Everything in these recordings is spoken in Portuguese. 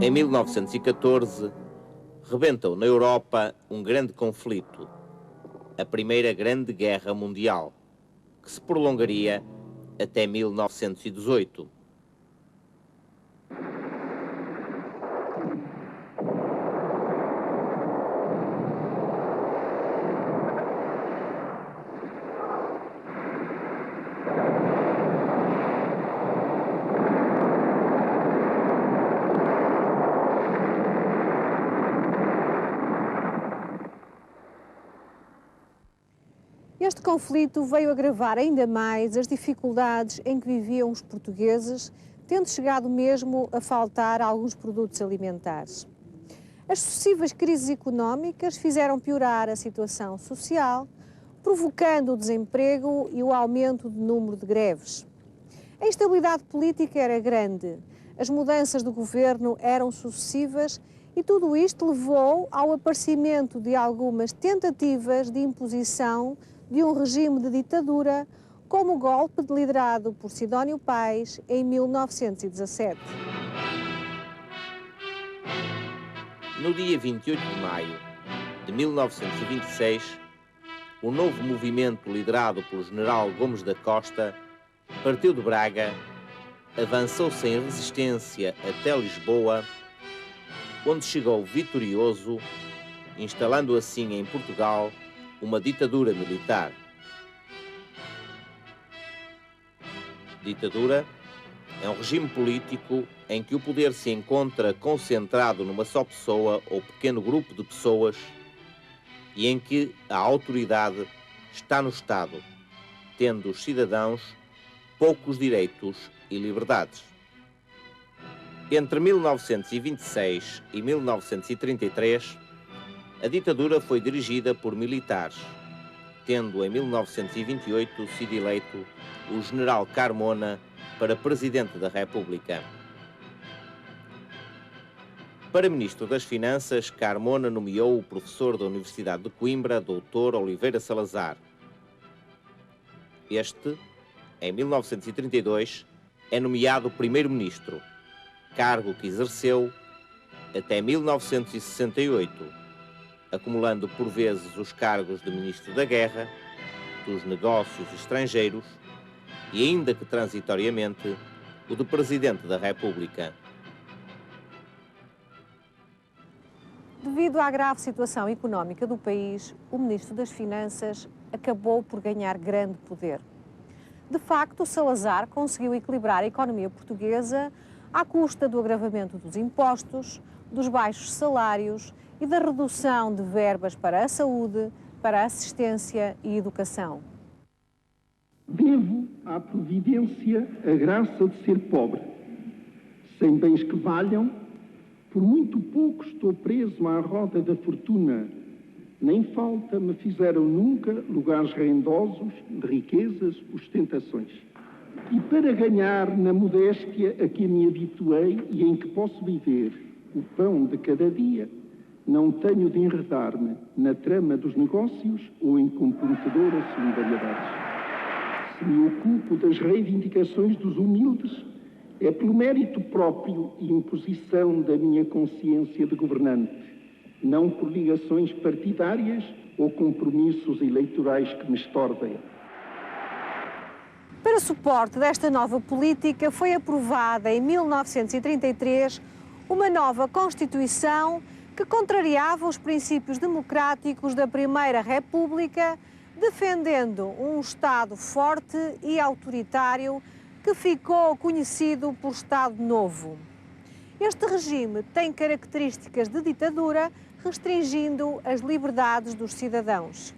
Em 1914, rebentou na Europa um grande conflito, a Primeira Grande Guerra Mundial, que se prolongaria até 1918. Este conflito veio agravar ainda mais as dificuldades em que viviam os portugueses, tendo chegado mesmo a faltar alguns produtos alimentares. As sucessivas crises económicas fizeram piorar a situação social, provocando o desemprego e o aumento do número de greves. A instabilidade política era grande, as mudanças do governo eram sucessivas e tudo isto levou ao aparecimento de algumas tentativas de imposição de um regime de ditadura, como o golpe liderado por Sidónio Pais em 1917. No dia 28 de maio de 1926, o novo movimento liderado pelo general Gomes da Costa partiu de Braga, avançou sem resistência até Lisboa, onde chegou vitorioso, instalando assim em Portugal uma ditadura militar. Ditadura é um regime político em que o poder se encontra concentrado numa só pessoa ou pequeno grupo de pessoas e em que a autoridade está no Estado, tendo os cidadãos poucos direitos e liberdades. Entre 1926 e 1933, a ditadura foi dirigida por militares, tendo em 1928 sido eleito o general Carmona para Presidente da República. Para Ministro das Finanças, Carmona nomeou o professor da Universidade de Coimbra, Dr. Oliveira Salazar. Este, em 1932, é nomeado Primeiro-Ministro, cargo que exerceu até 1968, acumulando por vezes os cargos de Ministro da Guerra, dos Negócios Estrangeiros e, ainda que transitoriamente, o de Presidente da República. Devido à grave situação económica do país, o Ministro das Finanças acabou por ganhar grande poder. De facto, Salazar conseguiu equilibrar a economia portuguesa à custa do agravamento dos impostos, dos baixos salários e da redução de verbas para a saúde, para a assistência e educação. Devo à providência a graça de ser pobre. Sem bens que valham, por muito pouco estou preso à roda da fortuna. Nem falta me fizeram nunca lugares rendosos de riquezas, ostentações. E para ganhar na modéstia a que me habituei e em que posso viver o pão de cada dia, não tenho de enredar-me na trama dos negócios ou em comprometedoras solidariedades. Se me ocupo das reivindicações dos humildes, é pelo mérito próprio e imposição da minha consciência de governante, não por ligações partidárias ou compromissos eleitorais que me estordem. Para suporte desta nova política, foi aprovada em 1933 uma nova Constituição que contrariava os princípios democráticos da Primeira República, defendendo um Estado forte e autoritário que ficou conhecido por Estado Novo. Este regime tem características de ditadura, restringindo as liberdades dos cidadãos.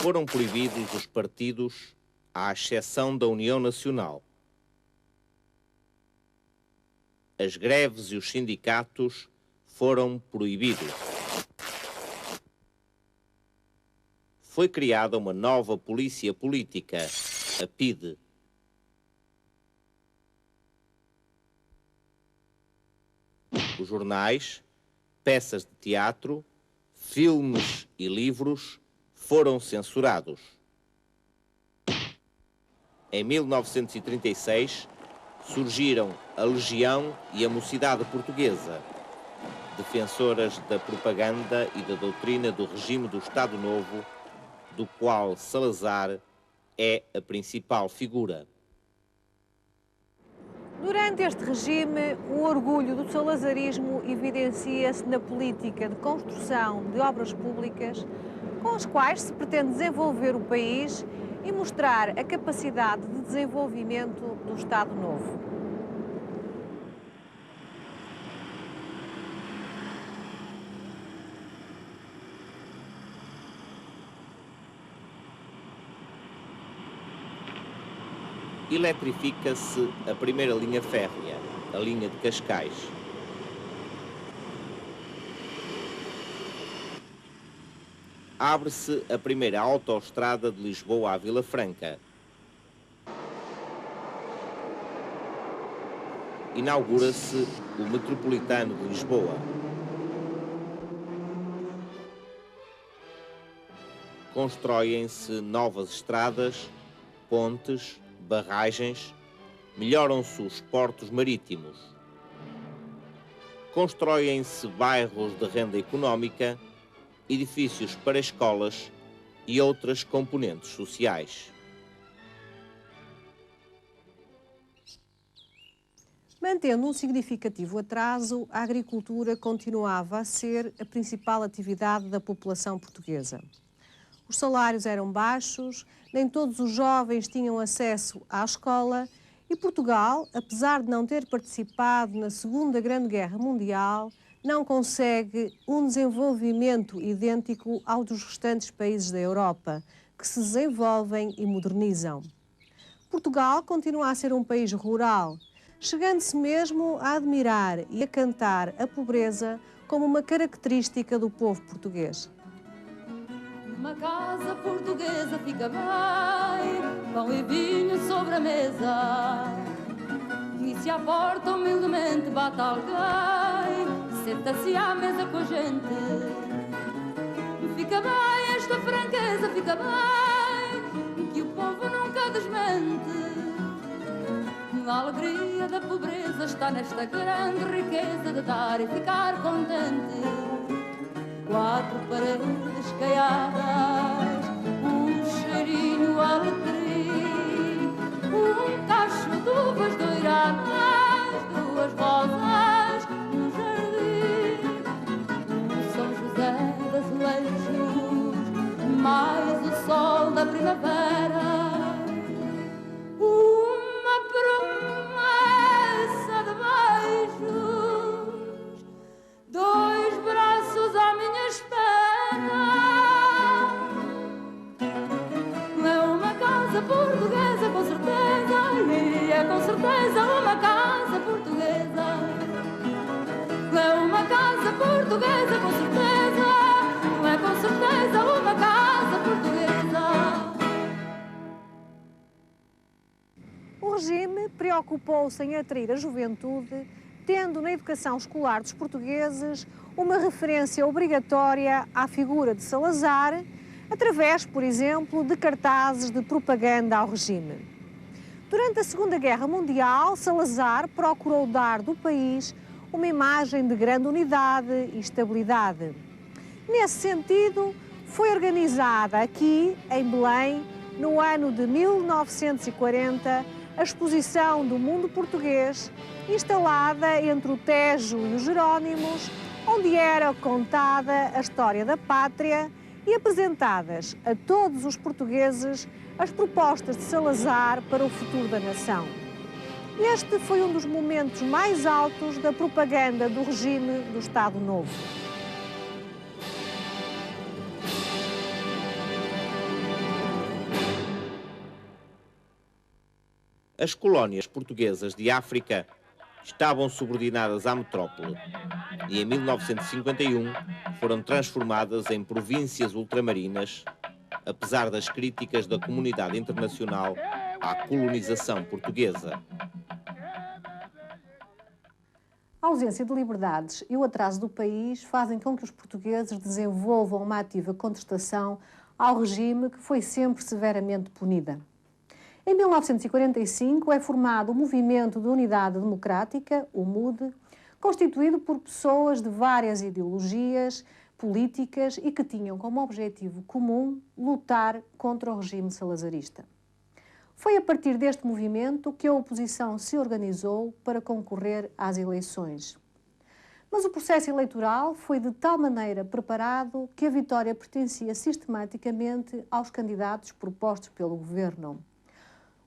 Foram proibidos os partidos, à exceção da União Nacional. As greves e os sindicatos foram proibidos. Foi criada uma nova polícia política, a PIDE. Os jornais, peças de teatro, filmes e livros foram censurados. Em 1936, surgiram a Legião e a Mocidade Portuguesa, defensoras da propaganda e da doutrina do regime do Estado Novo, do qual Salazar é a principal figura. Durante este regime, o orgulho do salazarismo evidencia-se na política de construção de obras públicas com as quais se pretende desenvolver o país e mostrar a capacidade de desenvolvimento do Estado Novo. Eletrifica-se a primeira linha férrea, a linha de Cascais. Abre-se a primeira autoestrada de Lisboa à Vila Franca. Inaugura-se o Metropolitano de Lisboa. Constroem-se novas estradas, pontes, barragens, melhoram-se os portos marítimos. Constroem-se bairros de renda económica, edifícios para escolas e outras componentes sociais. Mantendo um significativo atraso, a agricultura continuava a ser a principal atividade da população portuguesa. Os salários eram baixos, nem todos os jovens tinham acesso à escola e Portugal, apesar de não ter participado na Segunda Grande Guerra Mundial, não consegue um desenvolvimento idêntico ao dos restantes países da Europa, que se desenvolvem e modernizam. Portugal continua a ser um país rural, chegando-se mesmo a admirar e a cantar a pobreza como uma característica do povo português. Uma casa portuguesa fica bem, pão e vinho sobre a mesa. E se à porta humildemente bate alguém, senta-se à mesa com a gente. Fica bem esta franqueza, fica bem, que o povo nunca desmente. A alegria da pobreza está nesta grande riqueza de dar e ficar contente. Quatro paredes caiadas, um cheirinho alecrim, um cacho de uvas doiradas, duas rosas no jardim, um São José de azulejos, mais o sol da primavera, uma promessa de beijos, dois braços à minha espera. É uma casa portuguesa com certeza, e é com certeza uma casa portuguesa. É uma casa portuguesa com certeza, é com certeza uma casa portuguesa. O regime preocupou-se em atrair a juventude, tendo na educação escolar dos portugueses uma referência obrigatória à figura de Salazar, através, por exemplo, de cartazes de propaganda ao regime. Durante a Segunda Guerra Mundial, Salazar procurou dar do país uma imagem de grande unidade e estabilidade. Nesse sentido, foi organizada aqui, em Belém, no ano de 1940, a exposição do mundo português, instalada entre o Tejo e os Jerónimos, onde era contada a história da pátria e apresentadas a todos os portugueses as propostas de Salazar para o futuro da nação. Este foi um dos momentos mais altos da propaganda do regime do Estado Novo. As colónias portuguesas de África estavam subordinadas à metrópole e em 1951 foram transformadas em províncias ultramarinas, apesar das críticas da comunidade internacional à colonização portuguesa. A ausência de liberdades e o atraso do país fazem com que os portugueses desenvolvam uma ativa contestação ao regime que foi sempre severamente punida. Em 1945 é formado o Movimento de Unidade Democrática, o MUD, constituído por pessoas de várias ideologias políticas e que tinham como objetivo comum lutar contra o regime salazarista. Foi a partir deste movimento que a oposição se organizou para concorrer às eleições. Mas o processo eleitoral foi de tal maneira preparado que a vitória pertencia sistematicamente aos candidatos propostos pelo governo.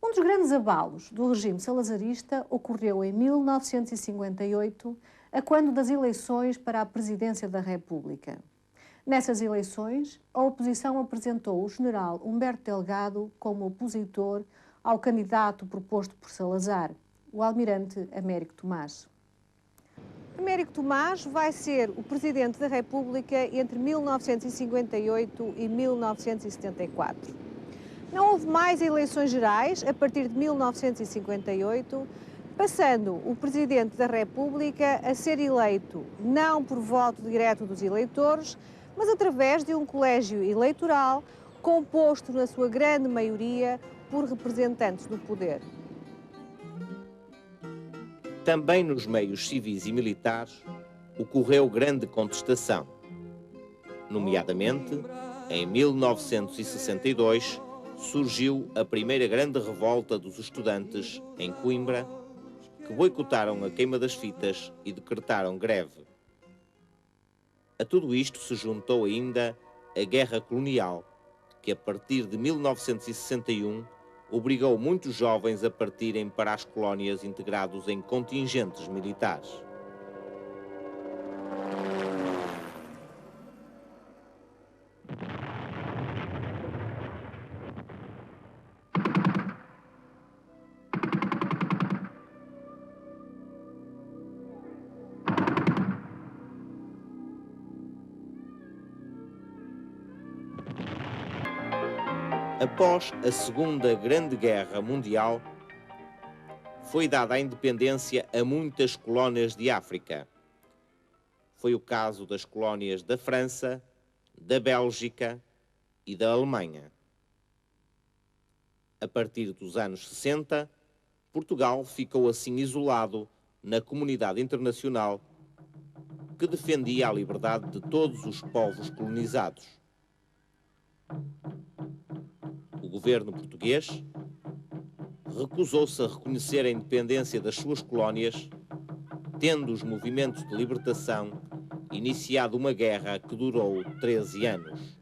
Um dos grandes abalos do regime salazarista ocorreu em 1958, a quando das eleições para a presidência da República. Nessas eleições, a oposição apresentou o general Humberto Delgado como opositor ao candidato proposto por Salazar, o almirante Américo Tomás. Américo Tomás vai ser o presidente da República entre 1958 e 1974. Não houve mais eleições gerais a partir de 1958, passando o Presidente da República a ser eleito não por voto direto dos eleitores, mas através de um colégio eleitoral composto na sua grande maioria por representantes do poder. Também nos meios civis e militares ocorreu grande contestação. Nomeadamente, em 1962, surgiu a primeira grande revolta dos estudantes em Coimbra, que boicotaram a queima das fitas e decretaram greve. A tudo isto se juntou ainda a guerra colonial, que a partir de 1961 obrigou muitos jovens a partirem para as colónias integrados em contingentes militares. Após a Segunda Grande Guerra Mundial, foi dada a independência a muitas colónias de África. Foi o caso das colónias da França, da Bélgica e da Alemanha. A partir dos anos 60, Portugal ficou assim isolado na comunidade internacional que defendia a liberdade de todos os povos colonizados. O governo português recusou-se a reconhecer a independência das suas colónias, tendo os movimentos de libertação iniciado uma guerra que durou 13 anos.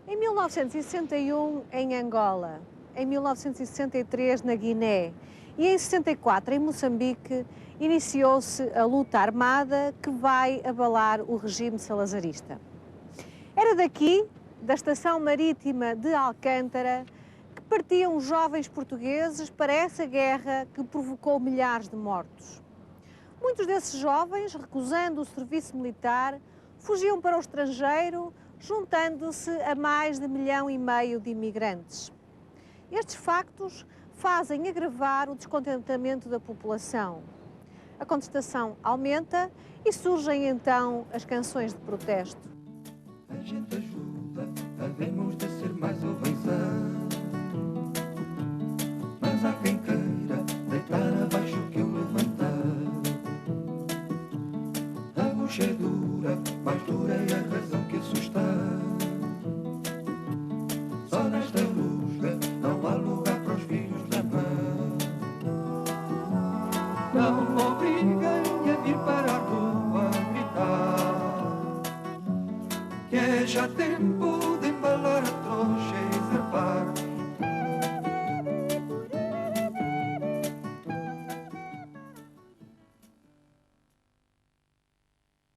Em 1961, em Angola, em 1963, na Guiné e em 64, em Moçambique, iniciou-se a luta armada que vai abalar o regime salazarista. Era daqui, da estação marítima de Alcântara, que partiam os jovens portugueses para essa guerra que provocou milhares de mortos. Muitos desses jovens, recusando o serviço militar, fugiam para o estrangeiro, juntando-se a mais de 1,5 milhão de imigrantes. Estes factos fazem agravar o descontentamento da população. A contestação aumenta e surgem então as canções de protesto. A gente ajuda, havemos de ser mais ou vencer. Mas há quem queira deitar abaixo que eu levantar. A bucha é dura, mais dura é a razão que assusta. Só nesta luz não há lugar para os filhos da mãe. Não me obriguem a vir para a rua gritar, que é já tempo